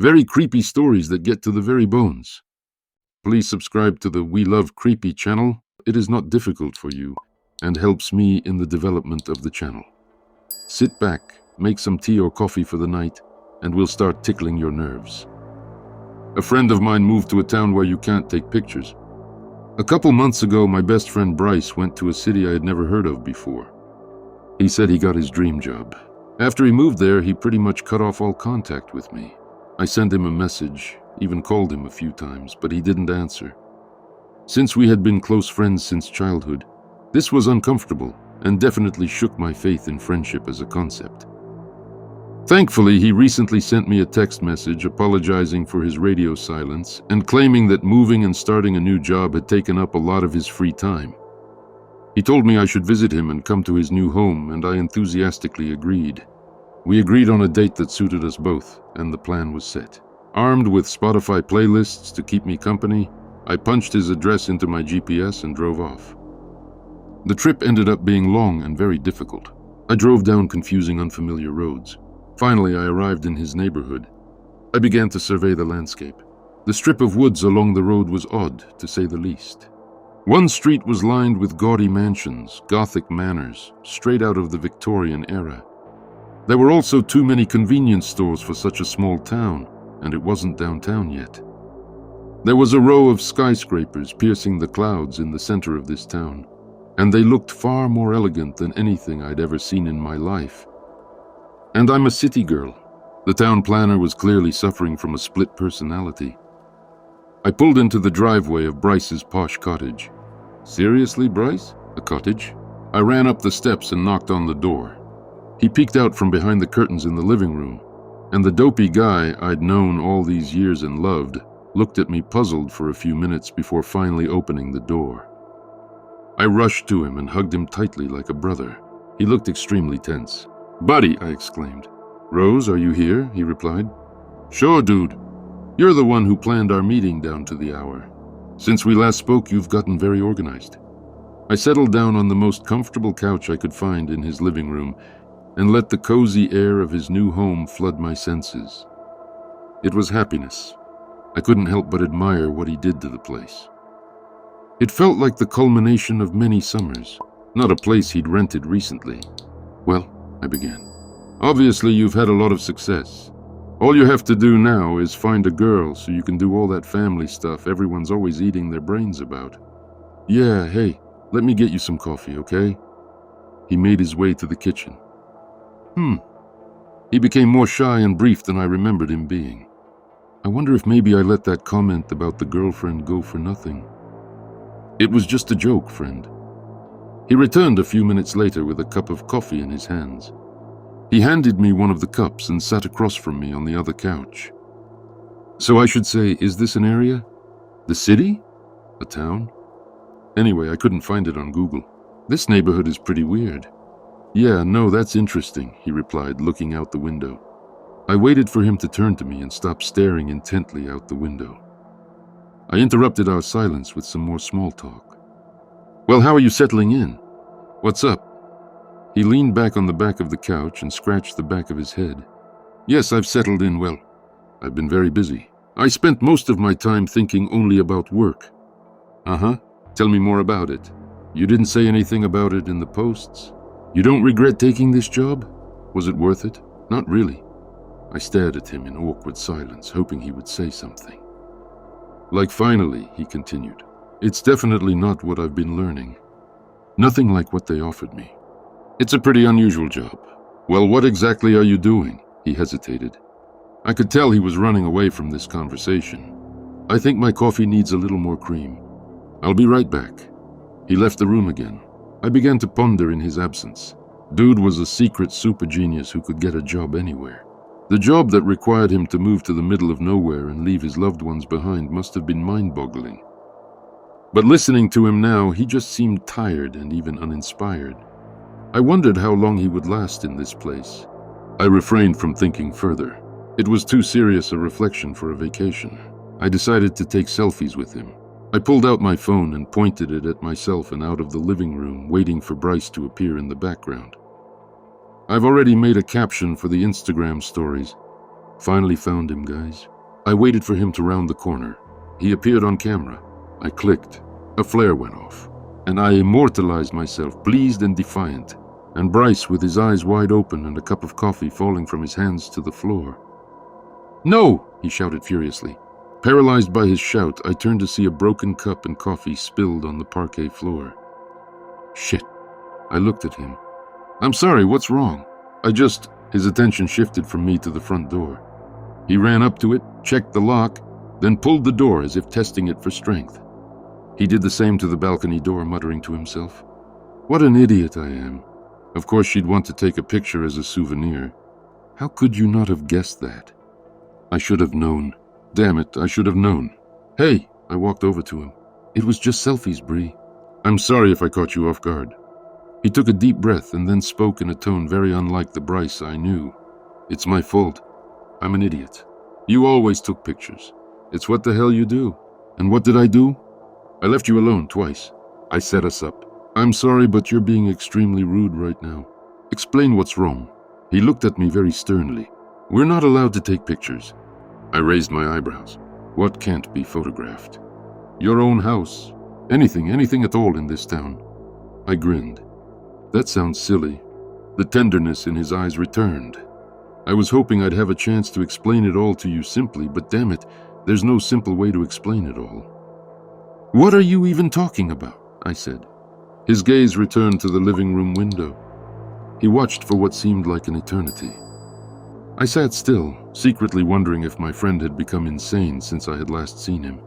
Very creepy stories that get to the very bones. Please subscribe to the We Love Creepy channel. It is not difficult for you and helps me in the development of the channel. Sit back, make some tea or coffee for the night, and we'll start tickling your nerves. A friend of mine moved to a town where you can't take pictures. A couple months ago, my best friend Bryce went to a city I had never heard of before. He said he got his dream job. After he moved there, he pretty much cut off all contact with me. I sent him a message, even called him a few times, but he didn't answer. Since we had been close friends since childhood, this was uncomfortable and definitely shook my faith in friendship as a concept. Thankfully, he recently sent me a text message apologizing for his radio silence and claiming that moving and starting a new job had taken up a lot of his free time. He told me I should visit him and come to his new home, and I enthusiastically agreed. We agreed on a date that suited us both, and the plan was set. Armed with Spotify playlists to keep me company, I punched his address into my GPS and drove off. The trip ended up being long and very difficult. I drove down confusing, unfamiliar roads. Finally, I arrived in his neighborhood. I began to survey the landscape. The strip of woods along the road was odd, to say the least. One street was lined with gaudy mansions, Gothic manors, straight out of the Victorian era. There were also too many convenience stores for such a small town, and it wasn't downtown yet. There was a row of skyscrapers piercing the clouds in the center of this town, and they looked far more elegant than anything I'd ever seen in my life. And I'm a city girl. The town planner was clearly suffering from a split personality. I pulled into the driveway of Bryce's posh cottage. Seriously, Bryce? A cottage? I ran up the steps and knocked on the door. He peeked out from behind the curtains in the living room, and the dopey guy I'd known all these years and loved looked at me puzzled for a few minutes before finally opening the door. I rushed to him and hugged him tightly like a brother. He looked extremely tense. "Buddy," I exclaimed. "Rose, are you here?" he replied. "Sure, dude. You're the one who planned our meeting down to the hour. Since we last spoke, you've gotten very organized." I settled down on the most comfortable couch I could find in his living room and let the cozy air of his new home flood my senses. It was happiness. I couldn't help but admire what he did to the place. It felt like the culmination of many summers, not a place he'd rented recently. "Well," I began, "obviously you've had a lot of success. All you have to do now is find a girl so you can do all that family stuff everyone's always eating their brains about." "Yeah, hey, let me get you some coffee, okay?" He made his way to the kitchen. He became more shy and brief than I remembered him being. I wonder if maybe I let that comment about the girlfriend go for nothing. "It was just a joke, friend." He returned a few minutes later with a cup of coffee in his hands. He handed me one of the cups and sat across from me on the other couch. "So I should say, is this an area? The city? A town? Anyway, I couldn't find it on Google. This neighborhood is pretty weird." "Yeah, no, that's interesting," he replied, looking out the window. I waited for him to turn to me and stop staring intently out the window. I interrupted our silence with some more small talk. "Well, how are you settling in? What's up?" He leaned back on the back of the couch and scratched the back of his head. "Yes, I've settled in well. I've been very busy. I spent most of my time thinking only about work." "Uh-huh. Tell me more about it. You didn't say anything about it in the posts. You don't regret taking this job? Was it worth it?" "Not really." I stared at him in awkward silence, hoping he would say something. "Like finally," he continued, "it's definitely not what I've been learning. Nothing like what they offered me. It's a pretty unusual job." "Well, what exactly are you doing?" He hesitated. I could tell he was running away from this conversation. "I think my coffee needs a little more cream. I'll be right back." He left the room again. I began to ponder in his absence. Dude was a secret super genius who could get a job anywhere. The job that required him to move to the middle of nowhere and leave his loved ones behind must have been mind-boggling. But listening to him now, he just seemed tired and even uninspired. I wondered how long he would last in this place. I refrained from thinking further. It was too serious a reflection for a vacation. I decided to take selfies with him. I pulled out my phone and pointed it at myself and out of the living room, waiting for Bryce to appear in the background. I've already made a caption for the Instagram stories. Finally found him, guys. I waited for him to round the corner. He appeared on camera. I clicked. A flare went off, and I immortalized myself, pleased and defiant, and Bryce with his eyes wide open and a cup of coffee falling from his hands to the floor. "No!" he shouted furiously. Paralyzed by his shout, I turned to see a broken cup and coffee spilled on the parquet floor. Shit. I looked at him. "I'm sorry, what's wrong?" His attention shifted from me to the front door. He ran up to it, checked the lock, then pulled the door as if testing it for strength. He did the same to the balcony door, muttering to himself, "What an idiot I am. Of course she'd want to take a picture as a souvenir. How could you not have guessed that? I should have known. Damn it, I should have known. Hey," I walked over to him. "It was just selfies, Bree. I'm sorry if I caught you off guard." He took a deep breath and then spoke in a tone very unlike the Bryce I knew. "It's my fault. I'm an idiot. You always took pictures. It's what the hell you do. And what did I do? I left you alone twice. I set us up. I'm sorry, but you're being extremely rude right now. Explain what's wrong." He looked at me very sternly. "We're not allowed to take pictures." I raised my eyebrows. "What can't be photographed?" "Your own house. Anything at all in this town." I grinned. "That sounds silly." The tenderness in his eyes returned. "I was hoping I'd have a chance to explain it all to you simply, but damn it, there's no simple way to explain it all." "What are you even talking about?" I said. His gaze returned to the living room window. He watched for what seemed like an eternity. I sat still, secretly wondering if my friend had become insane since I had last seen him.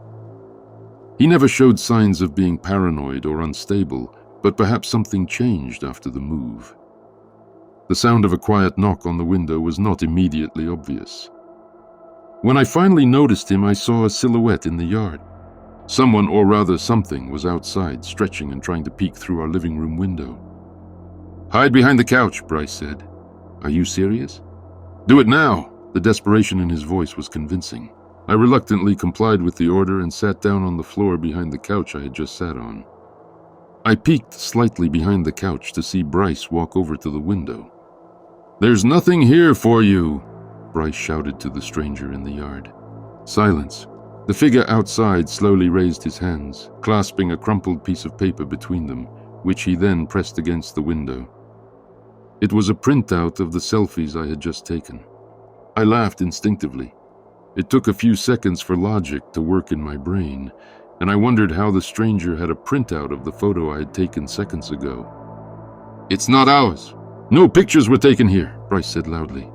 He never showed signs of being paranoid or unstable, but perhaps something changed after the move. The sound of a quiet knock on the window was not immediately obvious. When I finally noticed him, I saw a silhouette in the yard. Someone, or rather something, was outside, stretching and trying to peek through our living room window. "Hide behind the couch," Bryce said. "Are you serious?" "Do it now!" The desperation in his voice was convincing. I reluctantly complied with the order and sat down on the floor behind the couch I had just sat on. I peeked slightly behind the couch to see Bryce walk over to the window. "There's nothing here for you," Bryce shouted to the stranger in the yard. Silence. The figure outside slowly raised his hands, clasping a crumpled piece of paper between them, which he then pressed against the window. It was a printout of the selfies I had just taken. I laughed instinctively. It took a few seconds for logic to work in my brain, and I wondered how the stranger had a printout of the photo I had taken seconds ago. "It's not ours. No pictures were taken here," Bryce said loudly.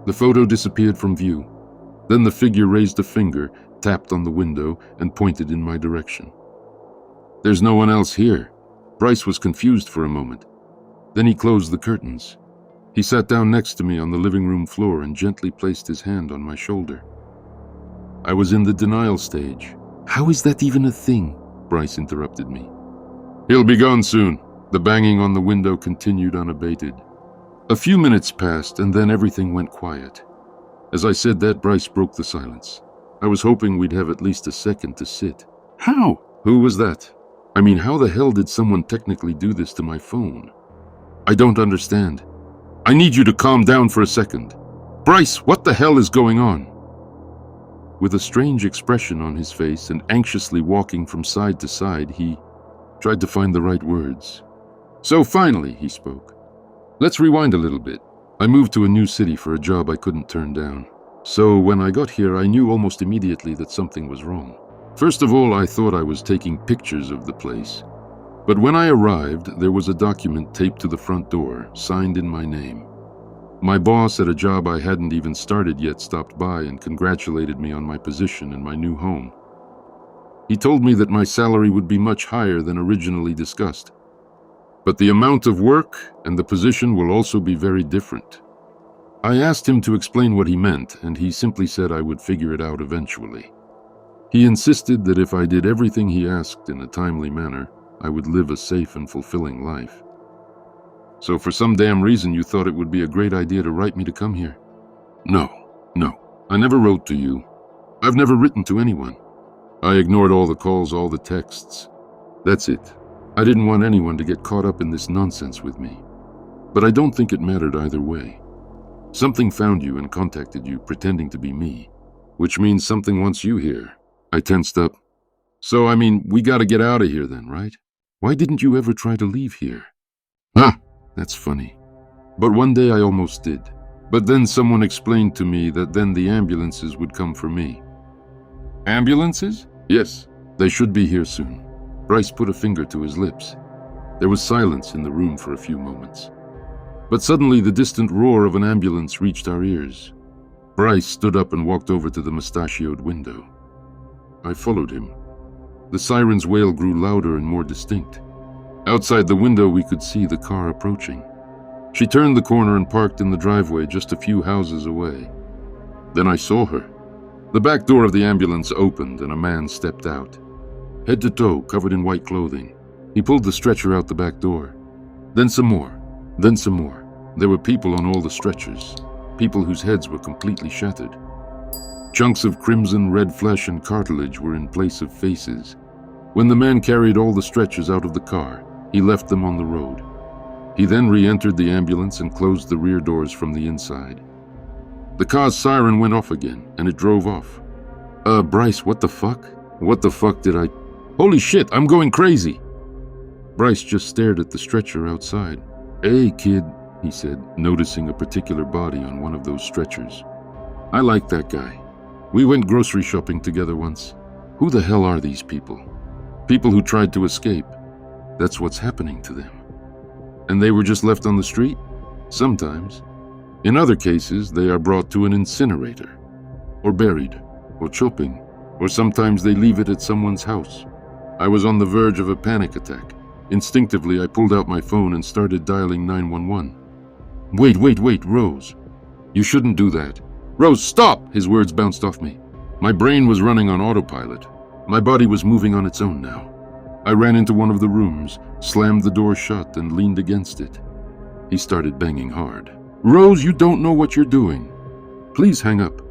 The photo disappeared from view. Then the figure raised a finger, tapped on the window, and pointed in my direction. "There's no one else here." Bryce was confused for a moment. Then he closed the curtains. He sat down next to me on the living room floor and gently placed his hand on my shoulder. I was in the denial stage. "How is that even a thing?" Bryce interrupted me. "He'll be gone soon." The banging on the window continued unabated. A few minutes passed, and then everything went quiet. As I said that, Bryce broke the silence. I was hoping we'd have at least a second to sit. "How? Who was that? I mean, how the hell did someone technically do this to my phone? I don't understand. I need you to calm down for a second. Bryce, what the hell is going on?" With a strange expression on his face and anxiously walking from side to side, he tried to find the right words. "So finally," he spoke. "Let's rewind a little bit. I moved to a new city for a job I couldn't turn down. So when I got here, I knew almost immediately that something was wrong. First of all, I thought I was taking pictures of the place. But when I arrived, there was a document taped to the front door, signed in my name. My boss at a job I hadn't even started yet stopped by and congratulated me on my position in my new home. He told me that my salary would be much higher than originally discussed. But the amount of work and the position will also be very different. I asked him to explain what he meant, and he simply said I would figure it out eventually. He insisted that if I did everything he asked in a timely manner, I would live a safe and fulfilling life. So for some damn reason you thought it would be a great idea to write me to come here? No. I never wrote to you. I've never written to anyone. I ignored all the calls, all the texts. That's it. I didn't want anyone to get caught up in this nonsense with me. But I don't think it mattered either way. Something found you and contacted you, pretending to be me. Which means something wants you here. I tensed up. So, I mean, we gotta get out of here then, right? Why didn't you ever try to leave here? Huh, that's funny. But one day I almost did. But then someone explained to me that then the ambulances would come for me. Ambulances? Yes, they should be here soon. Bryce put a finger to his lips. There was silence in the room for a few moments. But suddenly the distant roar of an ambulance reached our ears. Bryce stood up and walked over to the mustachioed window. I followed him. The siren's wail grew louder and more distinct. Outside the window we could see the car approaching. She turned the corner and parked in the driveway just a few houses away. Then I saw her. The back door of the ambulance opened and a man stepped out. Head to toe, covered in white clothing. He pulled the stretcher out the back door. Then some more. Then some more. There were people on all the stretchers. People whose heads were completely shattered. Chunks of crimson red flesh and cartilage were in place of faces. When the man carried all the stretchers out of the car, he left them on the road. He then re-entered the ambulance and closed the rear doors from the inside. The car's siren went off again, and it drove off. Bryce, what the fuck? What the fuck did I... Holy shit, I'm going crazy! Bryce just stared at the stretcher outside. Hey, kid, he said, noticing a particular body on one of those stretchers. I like that guy. We went grocery shopping together once. Who the hell are these people? People who tried to escape. That's what's happening to them. And they were just left on the street? Sometimes. In other cases, they are brought to an incinerator, or buried, or chopping, or sometimes they leave it at someone's house. I was on the verge of a panic attack. Instinctively, I pulled out my phone and started dialing 911. Wait, Rose. You shouldn't do that. Rose, stop! His words bounced off me. My brain was running on autopilot. My body was moving on its own now. I ran into one of the rooms, slammed the door shut, and leaned against it. He started banging hard. Rose, you don't know what you're doing. Please hang up.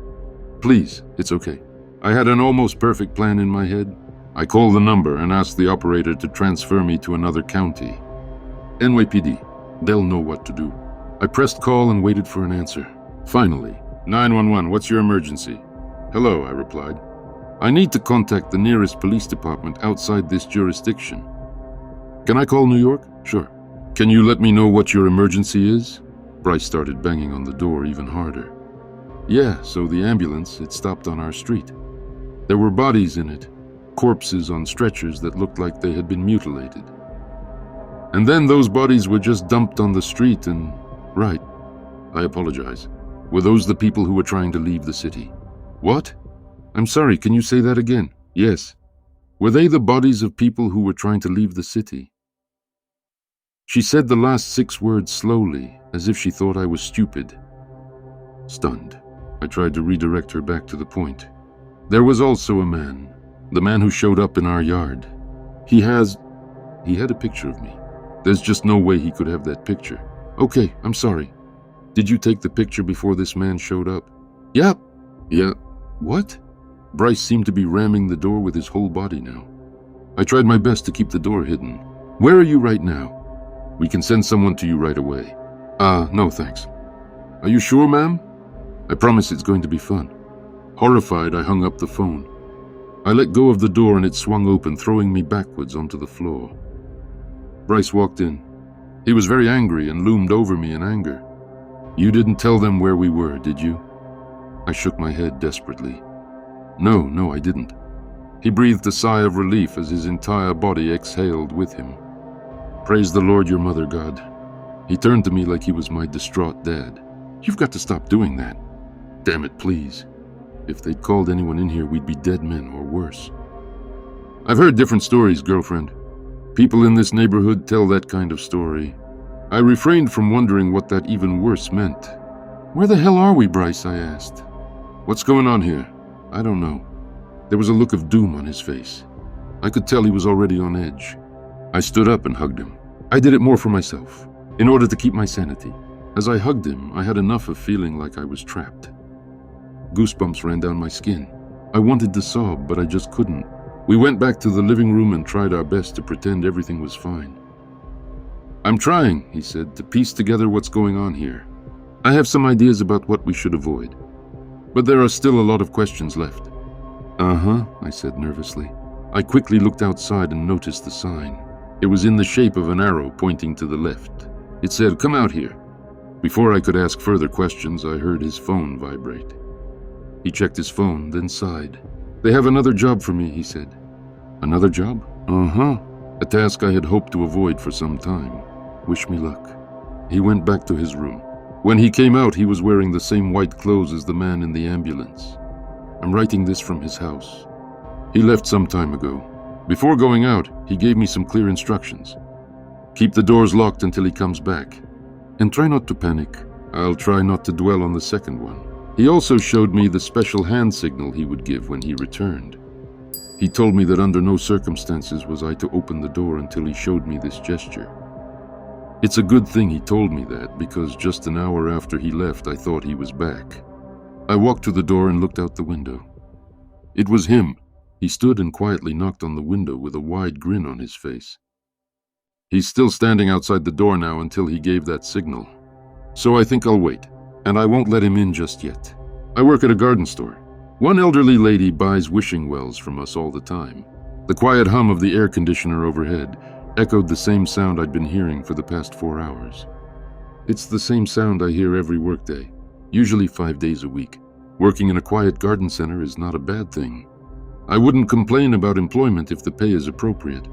Please, it's okay. I had an almost perfect plan in my head. I called the number and asked the operator to transfer me to another county. NYPD. They'll know what to do. I pressed call and waited for an answer. Finally, 911, what's your emergency? Hello, I replied. I need to contact the nearest police department outside this jurisdiction. Can I call New York? Sure. Can you let me know what your emergency is? Bryce started banging on the door even harder. Yeah, so the ambulance, it stopped on our street. There were bodies in it, corpses on stretchers that looked like they had been mutilated. And then those bodies were just dumped on the street and... Right. I apologize. Were those the people who were trying to leave the city? What? I'm sorry, can you say that again? Yes. Were they the bodies of people who were trying to leave the city? She said the last 6 words slowly, as if she thought I was stupid. Stunned, I tried to redirect her back to the point. There was also a man, the man who showed up in our yard. He had a picture of me. There's just no way he could have that picture. Okay, I'm sorry. Did you take the picture before this man showed up? Yep. Yeah. What? Bryce seemed to be ramming the door with his whole body now. I tried my best to keep the door hidden. Where are you right now? We can send someone to you right away. No thanks. Are you sure, ma'am? I promise it's going to be fun. Horrified, I hung up the phone. I let go of the door and it swung open, throwing me backwards onto the floor. Bryce walked in. He was very angry and loomed over me in anger. You didn't tell them where we were, did you? I shook my head desperately. No, I didn't. He breathed a sigh of relief as his entire body exhaled with him. Praise the Lord, your mother, God. He turned to me like he was my distraught dad. You've got to stop doing that. Damn it, please. If they'd called anyone in here, we'd be dead men or worse. I've heard different stories, girlfriend. People in this neighborhood tell that kind of story. I refrained from wondering what that even worse meant. Where the hell are we, Bryce? I asked. What's going on here? I don't know. There was a look of doom on his face. I could tell he was already on edge. I stood up and hugged him. I did it more for myself, in order to keep my sanity. As I hugged him, I had enough of feeling like I was trapped. Goosebumps ran down my skin. I wanted to sob, but I just couldn't. We went back to the living room and tried our best to pretend everything was fine. I'm trying, he said, to piece together what's going on here. I have some ideas about what we should avoid, but there are still a lot of questions left. Uh-huh, I said nervously. I quickly looked outside and noticed the sign. It was in the shape of an arrow pointing to the left. It said, "Come out here." Before I could ask further questions, I heard his phone vibrate. He checked his phone, then sighed. "They have another job for me," he said. "Another job?" "Uh-huh. A task I had hoped to avoid for some time. Wish me luck." He went back to his room. When he came out, he was wearing the same white clothes as the man in the ambulance. I'm writing this from his house. He left some time ago. Before going out, he gave me some clear instructions. Keep the doors locked until he comes back. And try not to panic. I'll try not to dwell on the second one. He also showed me the special hand signal he would give when he returned. He told me that under no circumstances was I to open the door until he showed me this gesture. It's a good thing he told me that, because just an hour after he left, I thought he was back. I walked to the door and looked out the window. It was him. He stood and quietly knocked on the window with a wide grin on his face. He's still standing outside the door now until he gave that signal. So I think I'll wait, and I won't let him in just yet. I work at a garden store. One elderly lady buys wishing wells from us all the time. The quiet hum of the air conditioner overhead echoed the same sound I'd been hearing for the past 4 hours. It's the same sound I hear every workday, usually 5 days a week. Working in a quiet garden center is not a bad thing. I wouldn't complain about employment if the pay is appropriate.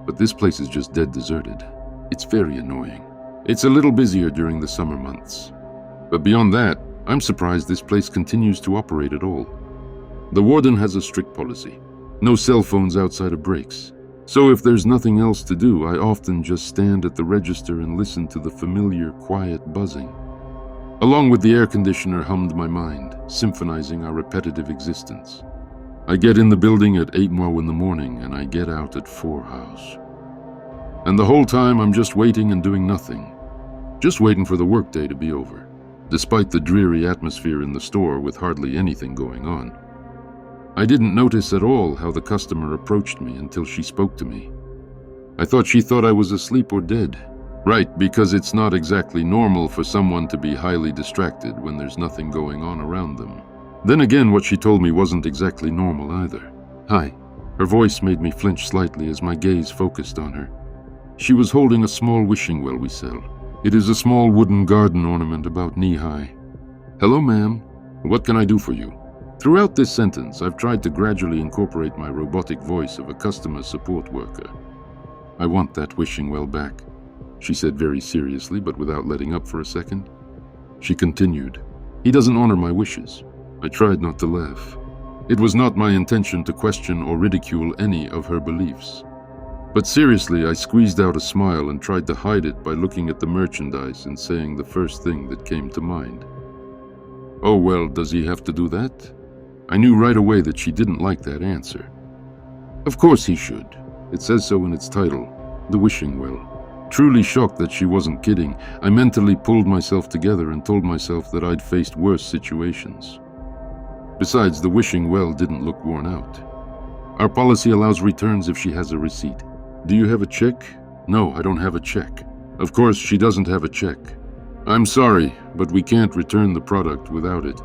But this place is just dead deserted. It's very annoying. It's a little busier during the summer months. But beyond that, I'm surprised this place continues to operate at all. The warden has a strict policy. No cell phones outside of breaks. So if there's nothing else to do, I often just stand at the register and listen to the familiar, quiet buzzing. Along with the air conditioner hummed my mind, symphonizing our repetitive existence. I get in the building at 8:00 in the morning, and I get out at 4 hours. And the whole time I'm just waiting and doing nothing. Just waiting for the workday to be over, despite the dreary atmosphere in the store with hardly anything going on. I didn't notice at all how the customer approached me until she spoke to me. I thought she thought I was asleep or dead. Right, because it's not exactly normal for someone to be highly distracted when there's nothing going on around them. Then again, what she told me wasn't exactly normal either. "Hi." Her voice made me flinch slightly as my gaze focused on her. She was holding a small wishing well we sell. It is a small wooden garden ornament about knee-high. "Hello, ma'am. What can I do for you?" Throughout this sentence, I've tried to gradually incorporate my robotic voice of a customer support worker. "I want that wishing well back," she said very seriously, but without letting up for a second. She continued, "He doesn't honor my wishes." I tried not to laugh. It was not my intention to question or ridicule any of her beliefs. But seriously, I squeezed out a smile and tried to hide it by looking at the merchandise and saying the first thing that came to mind. "Oh, well, does he have to do that?" I knew right away that she didn't like that answer. "Of course he should. It says so in its title, The Wishing Well." Truly shocked that she wasn't kidding, I mentally pulled myself together and told myself that I'd faced worse situations. Besides, the wishing well didn't look worn out. "Our policy allows returns if she has a receipt. Do you have a check?" "No, I don't have a check." Of course, she doesn't have a check. "I'm sorry, but we can't return the product without it.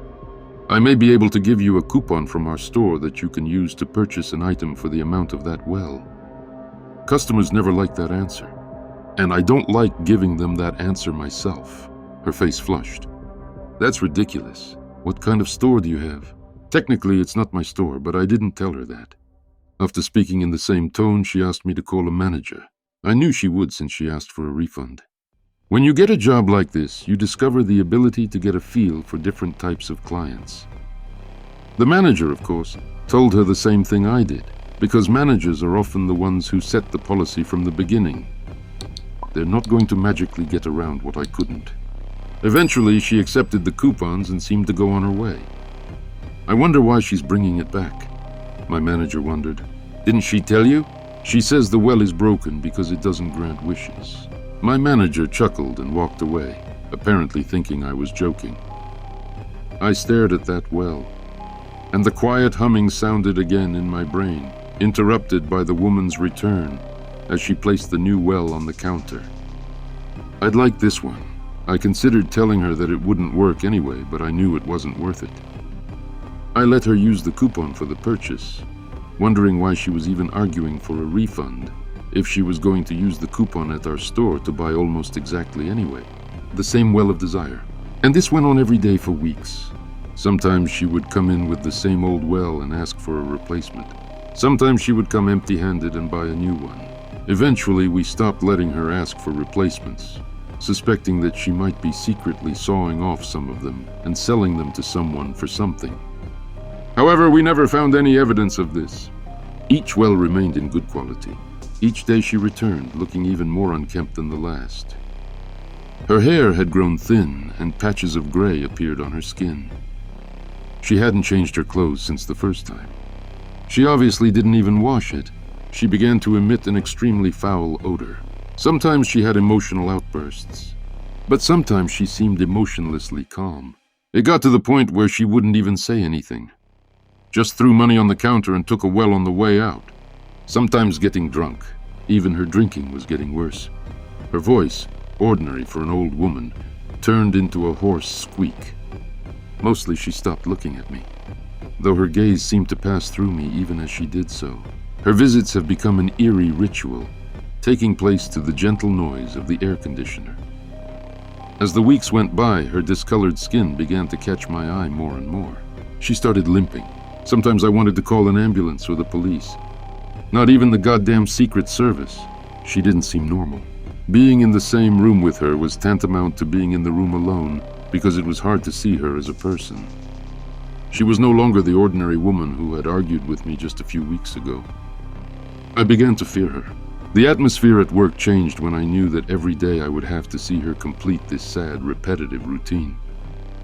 I may be able to give you a coupon from our store that you can use to purchase an item for the amount of that well." Customers never like that answer. And I don't like giving them that answer myself. Her face flushed. "That's ridiculous. What kind of store do you have?" Technically, it's not my store, but I didn't tell her that. After speaking in the same tone, she asked me to call a manager. I knew she would since she asked for a refund. When you get a job like this, you discover the ability to get a feel for different types of clients. The manager, of course, told her the same thing I did, because managers are often the ones who set the policy from the beginning. They're not going to magically get around what I couldn't. Eventually, she accepted the coupons and seemed to go on her way. I wonder why she's bringing it back, my manager wondered. "Didn't she tell you? She says the well is broken because it doesn't grant wishes." My manager chuckled and walked away, apparently thinking I was joking. I stared at that well, and the quiet humming sounded again in my brain, interrupted by the woman's return as she placed the new well on the counter. "I'd like this one." I considered telling her that it wouldn't work anyway, but I knew it wasn't worth it. I let her use the coupon for the purchase, wondering why she was even arguing for a refund if she was going to use the coupon at our store to buy almost exactly anyway. The same well of desire. And this went on every day for weeks. Sometimes she would come in with the same old well and ask for a replacement. Sometimes she would come empty-handed and buy a new one. Eventually, we stopped letting her ask for replacements, suspecting that she might be secretly sawing off some of them and selling them to someone for something. However, we never found any evidence of this. Each well remained in good quality. Each day she returned, looking even more unkempt than the last. Her hair had grown thin, and patches of gray appeared on her skin. She hadn't changed her clothes since the first time. She obviously didn't even wash it. She began to emit an extremely foul odor. Sometimes she had emotional outbursts, but sometimes she seemed emotionlessly calm. It got to the point where she wouldn't even say anything. Just threw money on the counter and took a well on the way out. Sometimes getting drunk. Even her drinking was getting worse. Her voice, ordinary for an old woman, turned into a hoarse squeak. Mostly she stopped looking at me, though her gaze seemed to pass through me even as she did so. Her visits have become an eerie ritual, taking place to the gentle noise of the air conditioner. As the weeks went by, her discolored skin began to catch my eye more and more. She started limping. Sometimes I wanted to call an ambulance or the police. Not even the goddamn Secret Service. She didn't seem normal. Being in the same room with her was tantamount to being in the room alone, because it was hard to see her as a person. She was no longer the ordinary woman who had argued with me just a few weeks ago. I began to fear her. The atmosphere at work changed when I knew that every day I would have to see her complete this sad, repetitive routine.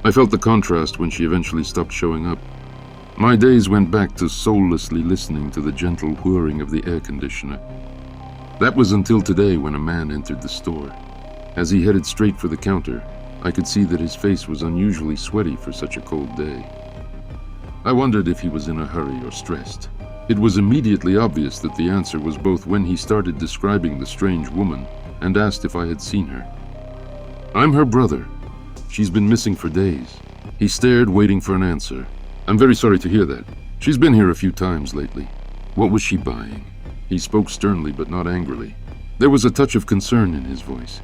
I felt the contrast when she eventually stopped showing up. My days went back to soullessly listening to the gentle whirring of the air conditioner. That was until today when a man entered the store. As he headed straight for the counter, I could see that his face was unusually sweaty for such a cold day. I wondered if he was in a hurry or stressed. It was immediately obvious that the answer was both when he started describing the strange woman and asked if I had seen her. "I'm her brother. She's been missing for days." He stared, waiting for an answer. "I'm very sorry to hear that. She's been here a few times lately." "What was she buying?" He spoke sternly but not angrily. There was a touch of concern in his voice.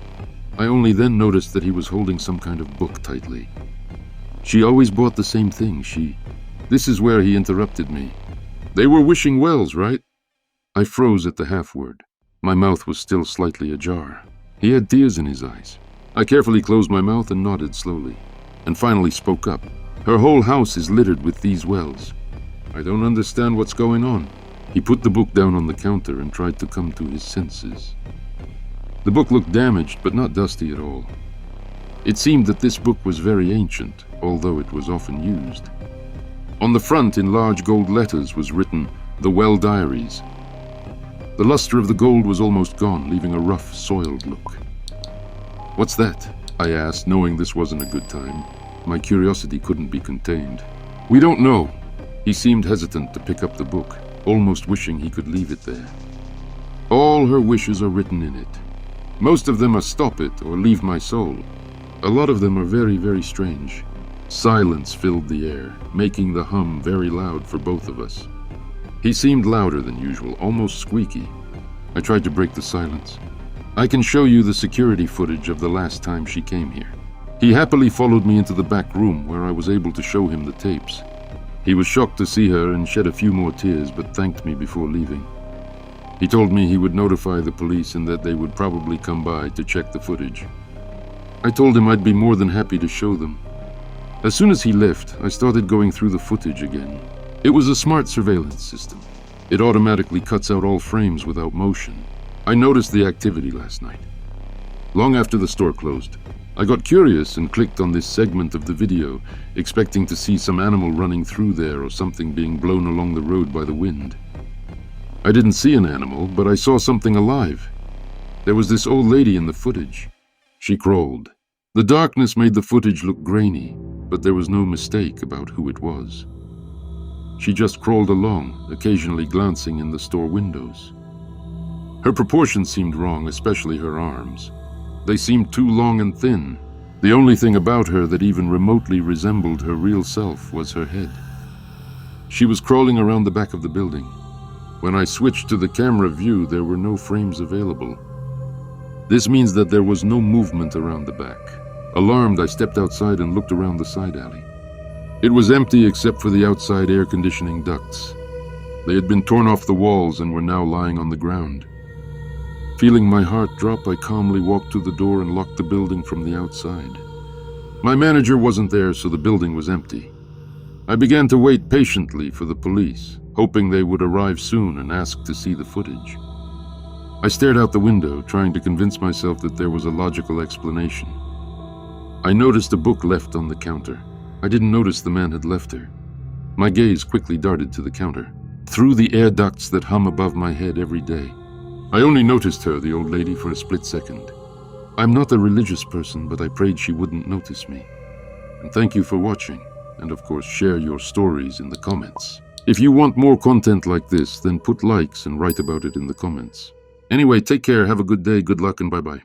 I only then noticed that he was holding some kind of book tightly. "She always bought the same thing. This is where he interrupted me. "They were wishing wells, right?" I froze at the half-word. My mouth was still slightly ajar. He had tears in his eyes. I carefully closed my mouth and nodded slowly, and finally spoke up. "Her whole house is littered with these wells. I don't understand what's going on." He put the book down on the counter and tried to come to his senses. The book looked damaged, but not dusty at all. It seemed that this book was very ancient, although it was often used. On the front, in large gold letters, was written, "The Well Diaries." The luster of the gold was almost gone, leaving a rough, soiled look. "What's that?" I asked, knowing this wasn't a good time. My curiosity couldn't be contained. "We don't know." He seemed hesitant to pick up the book, almost wishing he could leave it there. "All her wishes are written in it. Most of them are stop it or leave my soul. A lot of them are very, very strange." Silence filled the air, making the hum very loud for both of us. He seemed louder than usual, almost squeaky. I tried to break the silence. "I can show you the security footage of the last time she came here." He happily followed me into the back room, where I was able to show him the tapes. He was shocked to see her and shed a few more tears, but thanked me before leaving. He told me he would notify the police and that they would probably come by to check the footage. I told him I'd be more than happy to show them. As soon as he left, I started going through the footage again. It was a smart surveillance system. It automatically cuts out all frames without motion. I noticed the activity last night. Long after the store closed, I got curious and clicked on this segment of the video, expecting to see some animal running through there or something being blown along the road by the wind. I didn't see an animal, but I saw something alive. There was this old lady in the footage. She crawled. The darkness made the footage look grainy, but there was no mistake about who it was. She just crawled along, occasionally glancing in the store windows. Her proportions seemed wrong, especially her arms. They seemed too long and thin. The only thing about her that even remotely resembled her real self was her head. She was crawling around the back of the building. When I switched to the camera view, there were no frames available. This means that there was no movement around the back. Alarmed, I stepped outside and looked around the side alley. It was empty except for the outside air conditioning ducts. They had been torn off the walls and were now lying on the ground. Feeling my heart drop, I calmly walked to the door and locked the building from the outside. My manager wasn't there, so the building was empty. I began to wait patiently for the police, hoping they would arrive soon and ask to see the footage. I stared out the window, trying to convince myself that there was a logical explanation. I noticed a book left on the counter. I didn't notice the man had left her. My gaze quickly darted to the counter, through the air ducts that hum above my head every day. I only noticed her, the old lady, for a split second. I'm not a religious person, but I prayed she wouldn't notice me. And thank you for watching, and of course share your stories in the comments. If you want more content like this, then put likes and write about it in the comments. Anyway, take care, have a good day, good luck, and bye-bye.